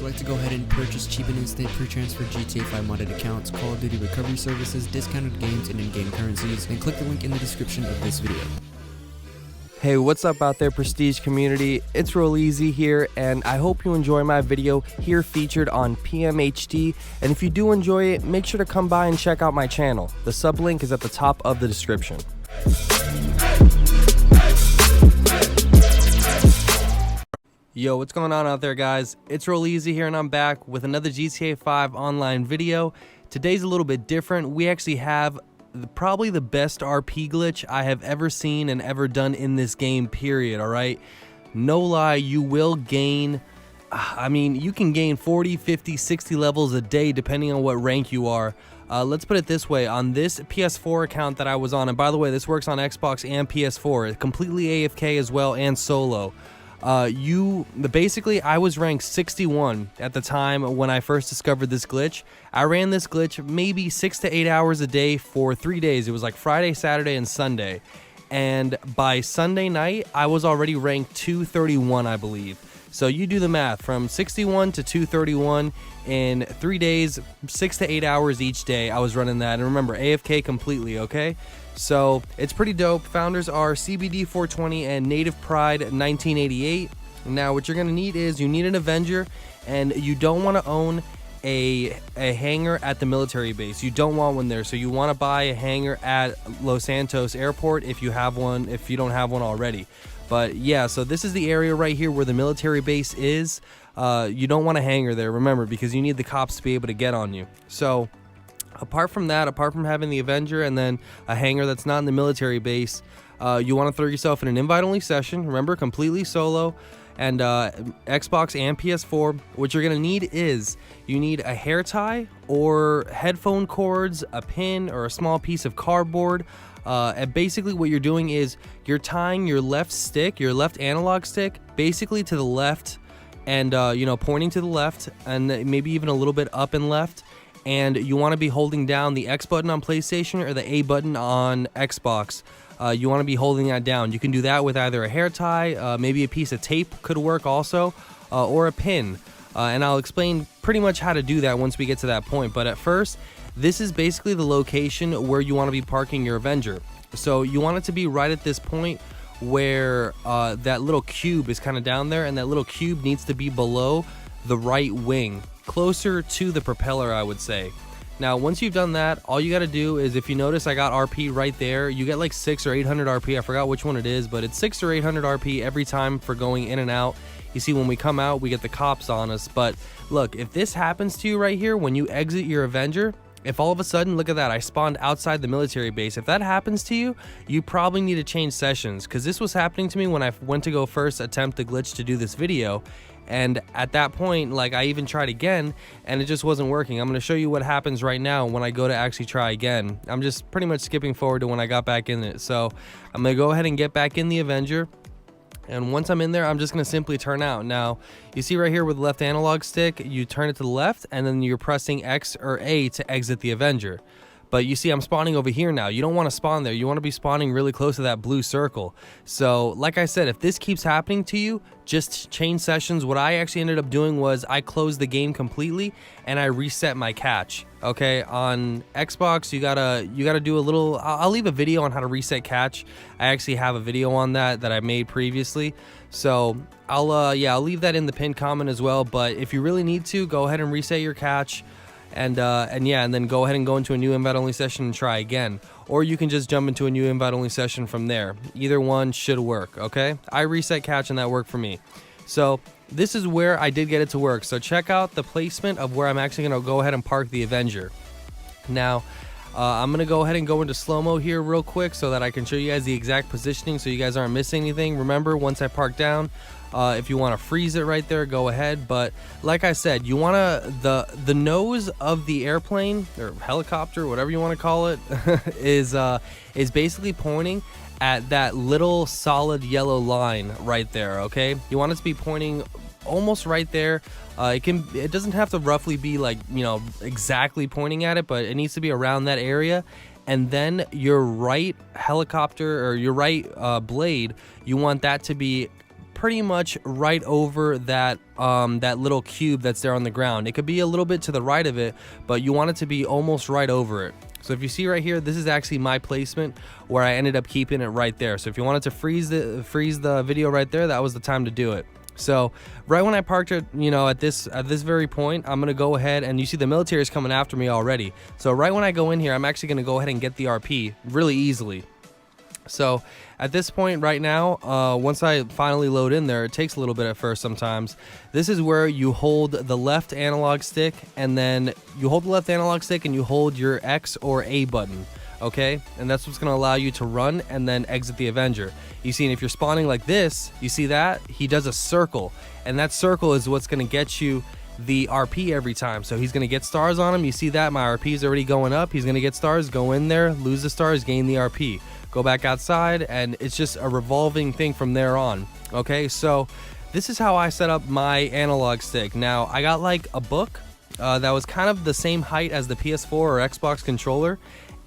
Select to go ahead and purchase cheap and instant pre-transfer GTA 5 modded accounts, Call of Duty recovery services, discounted games, and in-game currencies, and click the link in the description of this video. Hey, what's up out there, Prestige community? It's real easy here, and I hope you enjoy my video here featured on PmHD. And if you do enjoy it, make sure to come by and check out my channel. The sub link is at the top of the description. Yo, what's going on out there, guys? It's real easy here, and I'm back with another GTA 5 online video. Today's a little bit different. We actually have probably the best RP glitch I have ever seen and ever done in this game, period. All right, no lie, you will gain, you can gain 40, 50, 60 levels a day depending on what rank you are. Let's put it this way, on this PS4 account that I was on, and by the way, this works on Xbox and PS4, completely AFK as well and solo. Basically I was ranked 61 at the time when I first discovered this glitch. I ran this glitch maybe 6 to 8 hours a day for 3 days. It was like Friday, Saturday, and Sunday. And by Sunday night, I was already ranked 231, I believe. So you do the math, from 61 to 231 in 3 days, 6 to 8 hours each day. I was running that, and remember, AFK completely, okay? So it's pretty dope. Founders are CBD420 and Native Pride 1988. Now what you're gonna need is, you need an Avenger, and you don't want to own a hangar at the military base. You don't want one there, so you want to buy a hangar at Los Santos Airport if you have one, if you don't have one already. But yeah, so this is the area right here where the military base is. You don't want a hangar there, remember, because you need the cops to be able to get on you. So apart from that, apart from having the Avenger and then a hangar that's not in the military base, you want to throw yourself in an invite-only session. Remember, completely solo, and Xbox and PS4. What you're going to need is, you need a hair tie or headphone cords, a pin, or a small piece of cardboard. And basically what you're doing is, you're tying your left stick, your left analog stick, basically to the left, and pointing to the left, and maybe even a little bit up and left. And you want to be holding down the X button on PlayStation or the A button on Xbox. You want to be holding that down. You can do that with either a hair tie, maybe a piece of tape could work also, or a pin. And I'll explain pretty much how to do that once we get to that point. But at first, this is basically the location where you want to be parking your Avenger. So you want it to be right at this point where that little cube is kind of down there, and that little cube needs to be below the right wing, closer to the propeller, I would say. Now once you've done that, all you got to do is, if you notice I got RP right there, you get like 600 or 800 RP, I forgot which one it is, but it's 600 or 800 RP every time for going in and out. You see, when we come out, we get the cops on us. But look, if this happens to you right here when you exit your Avenger, if all of a sudden, look at that, I spawned outside the military base. If that happens to you, you probably need to change sessions, because this was happening to me when I went to go first attempt the glitch to do this video. And at that point, like, I even tried again, and it just wasn't working. I'm going to show you what happens right now when I go to actually try again. I'm just pretty much skipping forward to when I got back in it. So I'm going to go ahead and get back in the Avenger. And once I'm in there, I'm just going to simply turn out. Now, you see right here with the left analog stick, you turn it to the left, and then you're pressing X or A to exit the Avenger. But you see, I'm spawning over here now. You don't want to spawn there. You want to be spawning really close to that blue circle. So, like I said, if this keeps happening to you, just change sessions. What I actually ended up doing was, I closed the game completely and I reset my catch. Okay, on Xbox, you gotta do a little. I'll leave a video on how to reset catch. I actually have a video on that I made previously. So I'll leave that in the pinned comment as well. But if you really need to, go ahead and reset your catch. And then go ahead and go into a new invite only session and try again, or you can just jump into a new invite only session from there. Either one should work. Okay, I reset catch and that worked for me. So this is where I did get it to work. So check out the placement of where I'm actually going to go ahead and park the Avenger. Now I'm going to go ahead and go into slow-mo here real quick so that I can show you guys the exact positioning so you guys aren't missing anything. Remember, once I park down, if you want to freeze it right there, go ahead. But like I said, you want to, the nose of the airplane or helicopter, whatever you want to call it, is basically pointing at that little solid yellow line right there. Okay, you want it to be pointing almost right there. It doesn't have to roughly be like, exactly pointing at it, but it needs to be around that area. And then your right helicopter or your right blade, you want that to be pretty much right over that that little cube that's there on the ground. It could be a little bit to the right of it, but you want it to be almost right over it. So if you see right here, this is actually my placement where I ended up keeping it right there. So if you wanted to freeze the video right there, that was the time to do it. So right when I parked it, you know, at this very point, I'm gonna go ahead, and you see the military is coming after me already. So right when I go in here, I'm actually gonna go ahead and get the RP really easily. So at this point right now, once I finally load in there, it takes a little bit at first sometimes. This is where you hold the left analog stick, and then you hold the left analog stick and you hold your X or A button. Okay, and that's what's going to allow you to run and then exit the Avenger. You see, and if you're spawning like this, you see that he does a circle, and that circle is what's going to get you the RP every time. So he's going to get stars on him. You see that my RP is already going up. He's going to get stars, go in there, lose the stars, gain the RP, go back outside, and it's just a revolving thing from there on. Okay, so this is how I set up my analog stick. Now I got like a book that was kind of the same height as the PS4 or Xbox controller.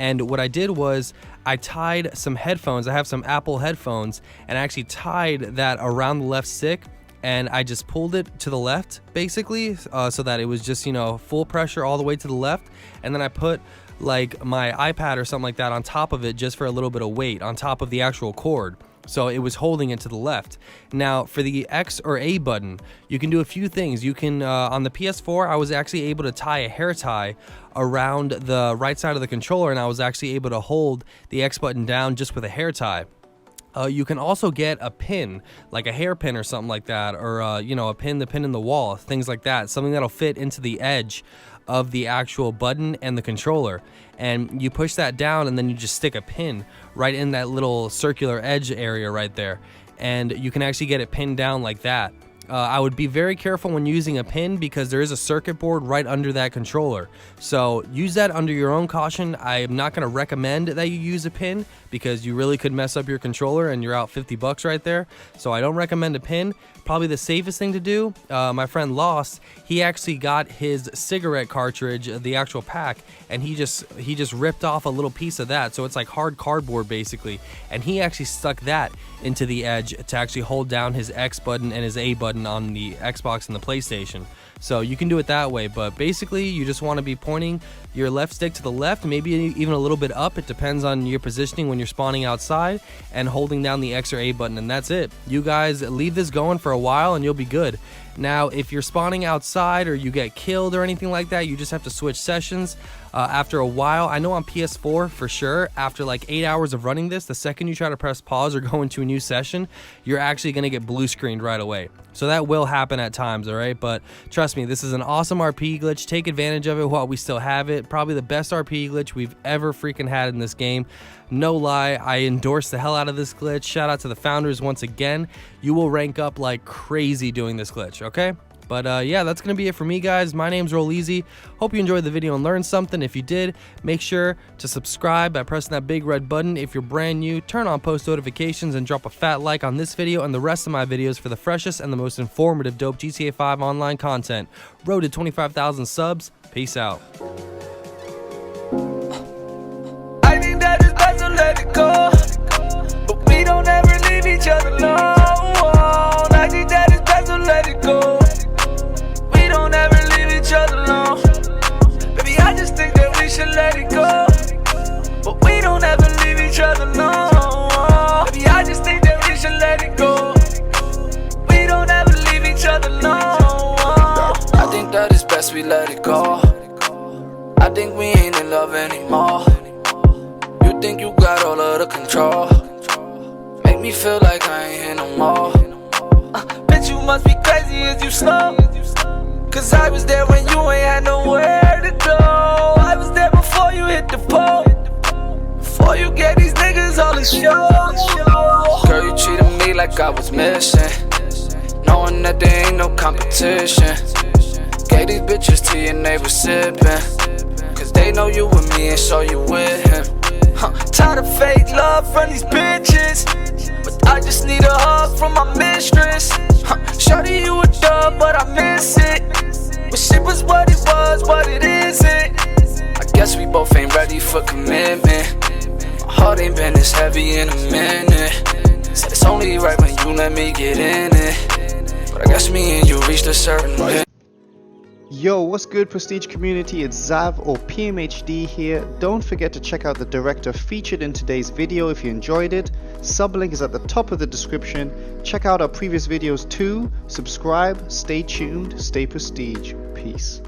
And what I did was I tied some headphones. I have some Apple headphones, and I actually tied that around the left stick, and I just pulled it to the left basically, so that it was just, you know, full pressure all the way to the left. And then I put like my iPad or something like that on top of it just for a little bit of weight on top of the actual cord. So it was holding it to the left. Now for the X or A button, you can do a few things. You can, on the PS4, I was actually able to tie a hair tie around the right side of the controller, and I was actually able to hold the X button down just with a hair tie. You can also get a pin, like a hairpin or something like that, or you know, a pin in the wall, things like that, something that'll fit into the edge of the actual button and the controller, and you push that down, and then you just stick a pin right in that little circular edge area right there, and you can actually get it pinned down like that. I would be very careful when using a pin because there is a circuit board right under that controller. So use that under your own caution. I am not going to recommend that you use a pin because you really could mess up your controller and you're out 50 bucks right there. So I don't recommend a pin. Probably the safest thing to do, my friend Lost, he actually got his cigarette cartridge, the actual pack, and he just ripped off a little piece of that. So it's like hard cardboard basically. And he actually stuck that into the edge to actually hold down his X button and his A button on the Xbox and the PlayStation. So you can do it that way, but basically you just want to be pointing your left stick to the left, maybe even a little bit up. It depends on your positioning when you're spawning outside, and holding down the X or A button, and that's it. You guys leave this going for a while and you'll be good. Now, if you're spawning outside or you get killed or anything like that, you just have to switch sessions. After a while, I know on PS4 for sure, after like 8 hours of running this, the second you try to press pause or go into a new session, you're actually going to get blue screened right away. So that will happen at times, all right? But trust me, this is an awesome RP glitch. Take advantage of it while we still have it. Probably the best RP glitch we've ever freaking had in this game. No lie, I endorse the hell out of this glitch. Shout out to the founders once again. You will rank up like crazy doing this glitch, okay? But yeah, that's going to be it for me, guys. My name's Roll Easy. Hope you enjoyed the video and learned something. If you did, make sure to subscribe by pressing that big red button. If you're brand new, turn on post notifications and drop a fat like on this video and the rest of my videos for the freshest and the most informative dope GTA 5 online content. Road to 25,000 subs. Peace out. I think that it's best to let it go, but we don't ever leave each other alone. I think that it's best to let it go. We don't ever leave each other alone. Baby, I just think that we should let it go, but we don't ever leave each other alone. Baby, I just think that we should let it go. We don't ever leave each other alone. I think that it's best we let it go. I think we ain't in love anymore. You think you got all of the control. Make me feel like I ain't here no more. Bitch, you must be crazy, is you slow? Cause I was there when you ain't had nowhere to go. I was there before you hit the pole, before you gave these niggas all the show. Girl, you treated me like I was missing, knowing that there ain't no competition. Gave these bitches to you and they was sipping, cause they know you with me and so you with him. Tired of fake love from these bitches, but I just need a hug from my mistress. Shorty, you a dub, but I miss it. Wish it was what it was, but it isn't. I guess we both ain't ready for commitment. My heart ain't been this heavy in a minute. Said it's only right when you let me get in it, but I guess me and you reached a certain point. Yo, what's good Prestige community? It's Zav or PmHD here. Don't forget to check out the director featured in today's video if you enjoyed it. Sublink is at the top of the description. Check out our previous videos too. Subscribe, stay tuned, stay Prestige. Peace.